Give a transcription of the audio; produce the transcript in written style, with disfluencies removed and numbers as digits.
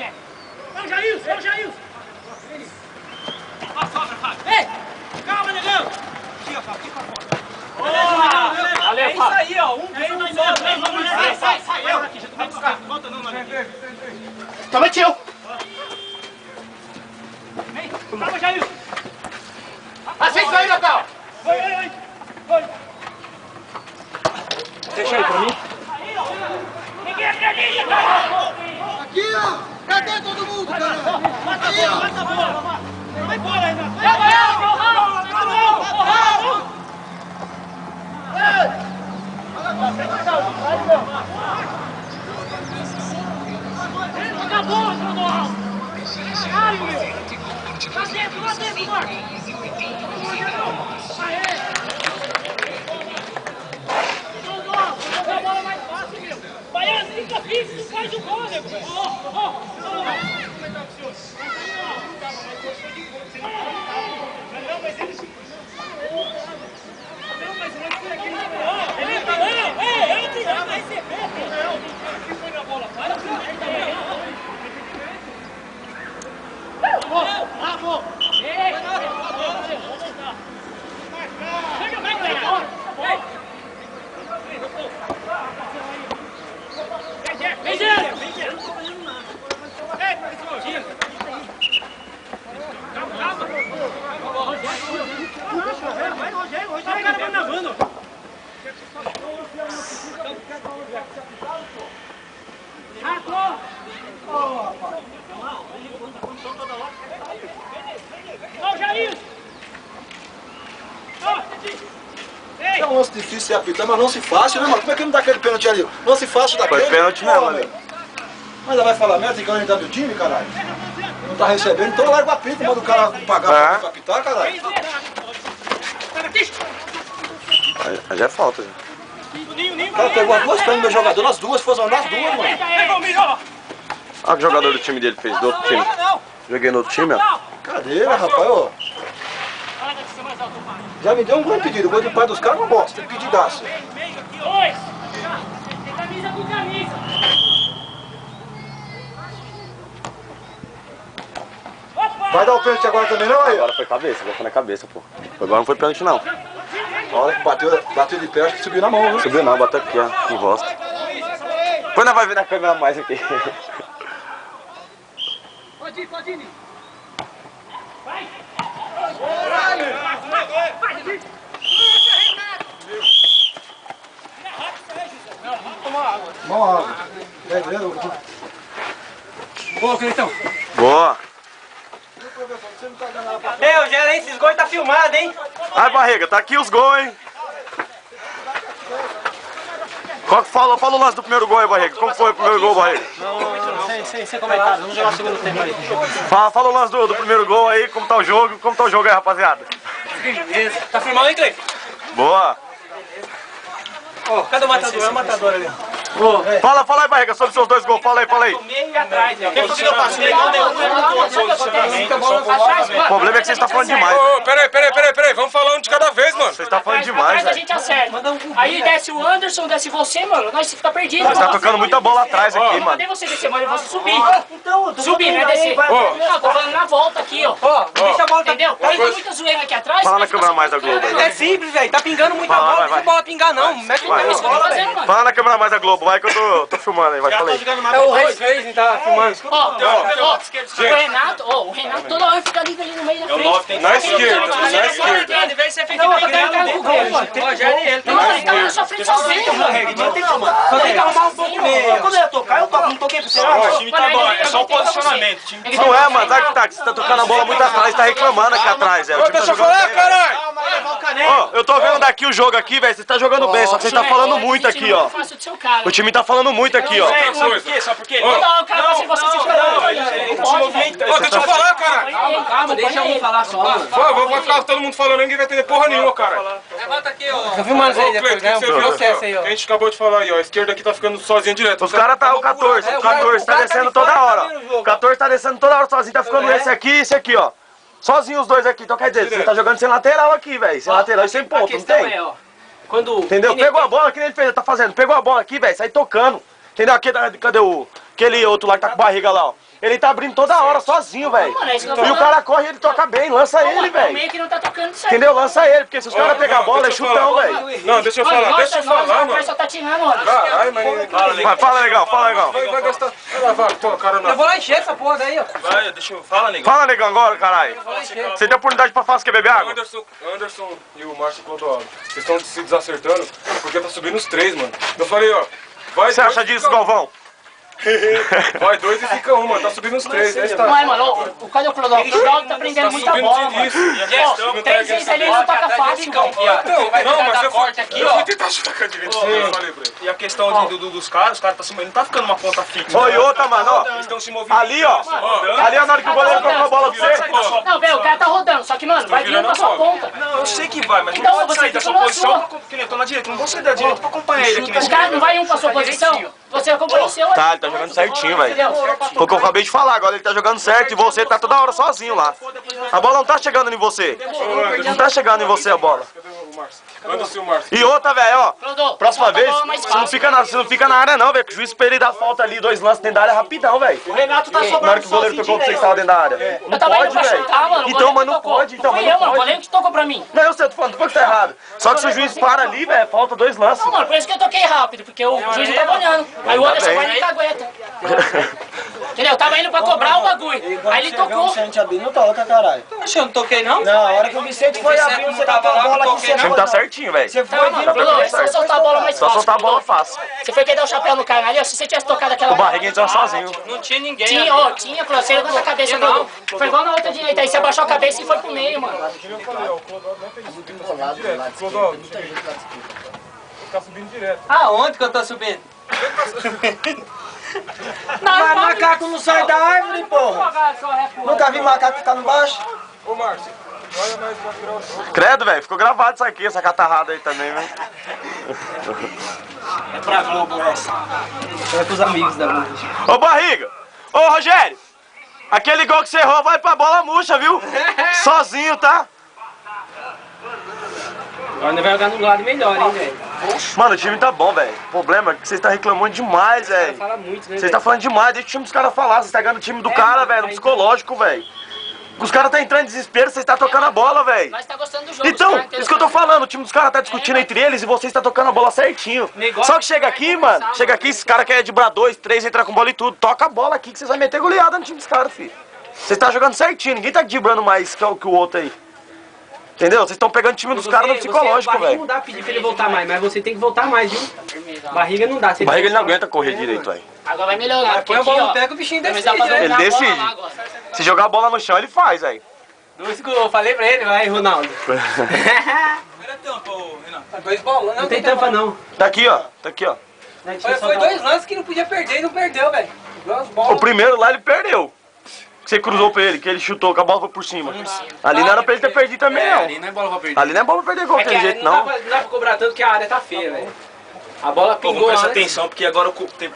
É o Jailson, é o Jailson. Ei, calma, negão. Aqui, ó, aqui pra fora. É isso aí, ó. Um vem, um só. Sai. Eu. Aqui, já tô bem buscar. Volta não, mano. Toma, tio. Vem, calma, Jailson. Assim isso aí, Natal. Vai. Deixa aí pra mim. Ninguém acredita, cara. Aqui, ó! Cadê todo mundo, cara? Aqui, ó! Vai embora, ainda. Acabou, Ronaldo. Caralho, meu. Lá dentro, Marcos. Aê. A bola mais fácil, meu. Baiano, fica fixo, não faz o gol, nego. É um lance difícil de apitar, mas não se fácil, né, mano? Como é que não dá aquele pênalti ali? Não se fácil daquele. Foi pênalti mesmo, meu. Mas ainda vai falar merda, tem que orientar meu time, caralho. Não tá recebendo, então larga o apito, manda o cara pagar pra apitar, caralho. Aí já é falta, já. O cara pegou as duas pernas do meu jogador, nas duas, foram nas duas, mano. Ah, que jogador do time dele fez, do outro time. Joguei no outro time, ó. Cadeira, rapaz, ó. Já me deu um gol impedido, o gol de pai dos caras não bosta, tem pedidaço. Dois. Tem camisa com camisa. Vai dar o pênalti agora também não, aí? Agora foi cabeça, agora foi na cabeça, pô. Agora não foi pênalti, não. A hora que bateu de pé, acho que subiu na mão, viu? Subiu não, bateu aqui, ó, em rosto. Depois nós vai ver na câmera mais aqui. Pode ir. Vai. Toma água. Boa, Cleitão. Boa. Meu, gerente, esses gols tá filmado, hein? Ai, Barriga, tá aqui os gols, hein? Fala o lance do primeiro gol aí, Barriga. Como foi o primeiro gol, Barriga? Sem comentário, vamos jogar o segundo tempo aí. Fala o lance do primeiro gol aí, como tá o jogo aí, rapaziada. Beleza. Tá filmado, hein, Cleiton? Boa. Cadê o matador? É o matador ali. Fala aí, Barriga, sobre seus dois gols, fala aí. Meio e atrás, ó. O problema é que vocês estão falando demais. Peraí, vamos falar um de cada vez, mano. Vocês estão falando Mas demais, a velho. gente acerta. Aí desce o Anderson, desce você, mano. Nós fica perdido. Você tá tocando muita bola atrás aqui, Eu mano. mandei você descer, mano. Eu vou subir. Subir, né? Descer. Não, tô falando na volta aqui, ó. Deixa a bola. Entendeu? Tem muita zoeira aqui atrás. Fala na mas fica câmera mais da subindo. Globo. É simples, velho. Tá pingando muita Vai, bola. vai, Deixa a bola pingar, não. Mete Vai. o Isso que eu tô fazendo, mano. Fala na câmera mais da Globo, vai que eu tô filmando aí, vai, fala aí. É o Reis, tá filmando. Ó, o Renato toda hora fica ali no meio da frente. Na esquerda, na esquerda. Em vez de você ficar pegando o gol, mano. Não, ele tá na sua frente sozinho, mano. Só tem que arrumar um pouco meio. Quando eu ia tocar, eu não toquei pro você. O time tá bom, é só o posicionamento. Não é, mano, sabe que tá? Que você tá tocando a bola muito atrás, tá reclamando aqui atrás, velho. O time tá Deixa eu jogando falar, bem, caralho. Ó, eu tô vendo daqui o jogo aqui, velho, você tá jogando bem, só que você tá falando muito aqui, ó. O time tá falando muito aqui, ó. Sabe por quê? Não, o cara fala assim, você se Deixa eu falar, cara. Calma, deixa um falar só. Vai ficar todo mundo falando, ninguém vai entender porra nenhuma, cara. Levanta aqui, ó. Tá filmando aí depois, né? Processo aí, ó. A gente acabou de falar aí, ó. A esquerda aqui tá ficando sozinha direto. Os caras tá, o 14 tá descendo toda hora, ó. O 14 tá descendo toda hora sozinho, tá ficando esse aqui e esse aqui, ó. Sozinho os dois aqui, então quer dizer, você tá jogando sem lateral aqui, velho. Sem lateral e sem ponto, não tem? Quando... Entendeu? Pegou a bola, que nem ele fez, tá fazendo. Pegou a bola aqui, velho, sai tocando. Entendeu? Aqui, cadê o... Aquele outro lá que tá com barriga lá, ó. Ele tá abrindo toda hora, sozinho, velho. Mano, é isso que eu tô E o falando. cara corre e ele toca bem, lança ele, O velho. meio que não tá tocando certo. Entendeu? Lança ele, porque se os caras pegar a bola, é deixa eu chutão, falar. velho. Não, deixa eu falar, deixa eu falar, mano. Só tá tirando, mano. Caralho, mas... Mas fala legal, fala legal. Vai gastar... Vai lavar, pô, cara, não. Eu vou lá encher essa porra daí, ó. Vai, deixa eu... Fala, negão. Fala legal agora, caralho. Você tem oportunidade pra fazer, quer beber água? Anderson e o Márcio Clodoaldo, vocês estão se desacertando porque tá subindo os 3, mano. Eu falei, ó, vai O que você acha disso, Galvão? Vai 2 e fica 1, mano. Tá subindo os 3. Aí Não tá. é, mano. Cadê o Clodovil? O Clodovil tá prendendo muita bola, mano. Isso. Pô, tem gente ali, não toca fácil, velho. Não, mas eu fui aqui, eu ó. fui tentar chutar com a direita. Eu falei pra ele. E a questão dos caras, os caras tá se movendo, não tá ficando uma ponta fixa. Ô, e outra, mano, ó. Eles estão se movendo. Ali, ó. Ali, ó, na hora que o goleiro tocou a bola pra você. Não, velho, o cara tá rodando, só que, mano, vai vir pra sua ponta. Não, eu sei que vai, mas Então, não pode você sair da fica sua na posição. sua. Porque eu tô na direita, não vou sair da direita pra acompanhar ele aqui nesse O cara não vai pra sua posição, você acompanha o seu. Tá, ele tá jogando certinho, velho. Entendeu? Foi o que eu acabei de falar, agora ele tá jogando certo e você tá toda hora sozinho lá. A bola não tá chegando em você. Não tá chegando em você a bola. Cadê o Márcio? Anderson e o Márcio. E outra, velho, ó. Clodovil, Próxima solta a vez, bola mais você não fácil. fica na área não, velho. Que o juiz pra ele dar falta ali, 2 lances dentro da área rapidão, velho. O Renato tá Na hora que o goleiro tocou pra você que tava dentro da área. Não Eu tava indo pode, pra velho. chutar, mano. o Então, goleiro mas não tocou. pode, então, Não mas fui eu, não mano. O pode. goleiro que tocou pra mim. Não, eu sei, eu tô falando, não foi que tá errado. Só que se o juiz para ali, velho, falta 2 lances. Não, mano, por isso que eu toquei rápido, porque o juiz não tava olhando. Aí o Anderson bem. vai e cagueta. Entendeu? Eu tava indo pra cobrar o bagulho. Aí ele tocou. Vicente abriu, não toca, caralho. Oxe, eu não toquei, não? Não, a hora que o Vicente foi abrir, você tava tava a lá, bola não aqui, toquei, você O time tá certinho, velho. Você Tá, foi mano, vindo Clodovil, é só soltar a bola mais Só fácil. soltar a bola Clodovil. fácil. Você foi querer dar o chapéu no cara ali, ó, se você tivesse tocado aquela O Barriga entrou sozinho. Não tinha ninguém. Tinha, ó, tinha, Clodovil, você levanta a cabeça, Clodovil. Foi igual na outra direita, aí você abaixou a cabeça e foi pro meio, mano. Clodoaldo, tá subindo direto. Aonde que eu tô subindo? Mas macaco não sai da árvore, porra. Nunca vi macaco ficar no baixo. Ô, Márcio, olha mais pra tirar o som. Credo, velho, ficou gravado isso aqui, essa catarrada aí também, velho. É pra Globo essa. É pros amigos da Globo. Ô, Barriga! Ô, Rogério! Aquele gol que você errou vai pra bola murcha, viu? Sozinho, tá? Agora vai jogar no lado melhor, hein, velho? Mano, o time tá bom, velho. O problema é que vocês tá reclamando demais, velho. Fala muito, né? Vocês tá falando demais, deixa o time dos caras falar. Vocês tá ganhando o time do cara, velho, no psicológico, velho. Os caras tá entrando em desespero, vocês tá tocando a bola, velho. Nós tá gostando do jogo. Então, os caras isso que eu tô falando, o time dos caras tá discutindo entre eles e vocês tá tocando a bola certinho. Só que chega aqui, mano, chega aqui, esse cara quer driblar 2, 3, entrar com bola e tudo. Toca a bola aqui que vocês vão meter goleada no time dos caras, filho. Vocês tá jogando certinho, ninguém tá driblando mais que o outro aí. Entendeu? Vocês estão pegando o time dos caras no psicológico, Barriga velho. não dá pra pedir pra ele voltar mais, mas você tem que voltar mais, viu? Barriga não dá. Você Barriga ele não aguenta correr direito, velho. Agora vai melhorar, porque Põe a aqui, bola no ó. pé que o bichinho Mas decide, dá pra né? dominar Ele a bola decide. lá agora. Se jogar a bola no chão, ele faz, velho. Eu falei pra ele, vai, Ronaldo. Dois bolas, Não tem tampa, não. Tá aqui, ó. Tá aqui, ó. Foi 2 lances que não podia perder e não perdeu, velho. Duas O bolas. primeiro lá ele perdeu. Que você cruzou pra ele, que ele chutou, que a bola foi por cima. Ali não era pra ele ter perdido também, não. Ali não é bola pra perder. Ali não é bom pra perder gol, É tem que jeito, não não. dá pra cobrar tanto que a área tá feia, velho. A bola pingou Presta antes. atenção, porque agora tem